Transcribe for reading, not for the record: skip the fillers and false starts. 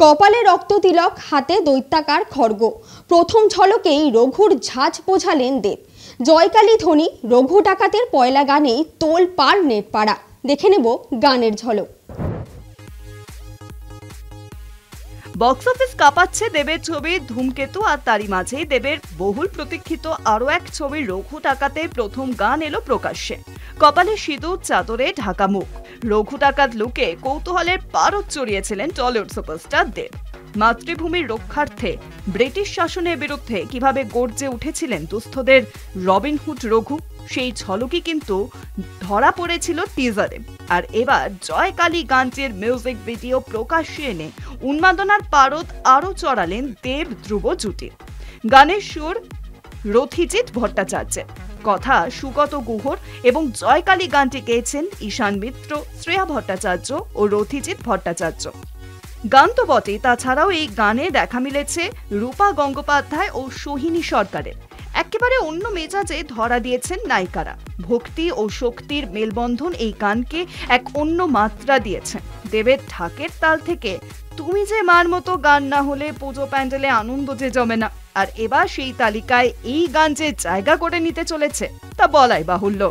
কপালে রক্ত তিলক, হাতে দৈত্যাকার খড়গ। প্রথম ঝলকেই রঘুর ঝাঁজ বোঝালেন দেব। জয়কালী ধ্বনি, রঘু ডাকাতের পয়লা গানেই তোল পার নেটপাড়া। দেখে নেব গানের ঝলক। বক্স অফিস কাঁপাচ্ছে দেবের ছবি ধূমকেতু, আর তারই মাঝেই দেবের বহুল প্রতীক্ষিত আরো এক ছবি রঘু ডাকাতে প্রথম গান এলো প্রকাশ্যে। কপালে সিঁদুর, চাদরে ঢাকা মুখ, রঘু ডাকাত লুকে কৌতূহলের পারদ চড়িয়েছিলেন টলিউড সুপারস্টার দেব। মাতৃভূমির রক্ষার্থে ব্রিটিশ শাসনের বিরুদ্ধে কিভাবে গর্জে উঠেছিলেন দুস্থদের রবিনহুড রঘু, সেই ঝলকই কিন্তু ধরা পড়েছিল টিজারে। আর এবার জয়কালী গানটির মিউজিক ভিডিও প্রকাশ্যে এনে উন্মাদনার পারদ আরো চড়ালেন দেব ধ্রুব জুটি। গানের সুর রথিজিৎ ভট্টাচার্যের, কথা সুগত গুহর এবং জয়কালী গানটি গেয়েছেন ঈশান মিত্র, শ্রেয়া ভট্টাচার্য ও রথিজিৎ ভট্টাচার্য। গান তো বটে, তাছাড়াও এই গানে দেখা মিলেছে রূপা গঙ্গোপাধ্যায় ও সোহিনী সরকারের। একেবারে অন্য মেজাজে ধরা দিয়েছেন নায়িকারা। ভক্তি ও শক্তির মেলবন্ধন এই গানকে এক অন্য মাত্রা দিয়েছে। দেবের ঢাকের তাল থেকে তুমি যে মার মতো গান না হলে পুজো প্যান্ডেলে আনন্দ যে জমে না। আর এবার সেই তালিকায় এই গান যে জায়গা করে নিতে চলেছে তা বলাই বাহুল্য।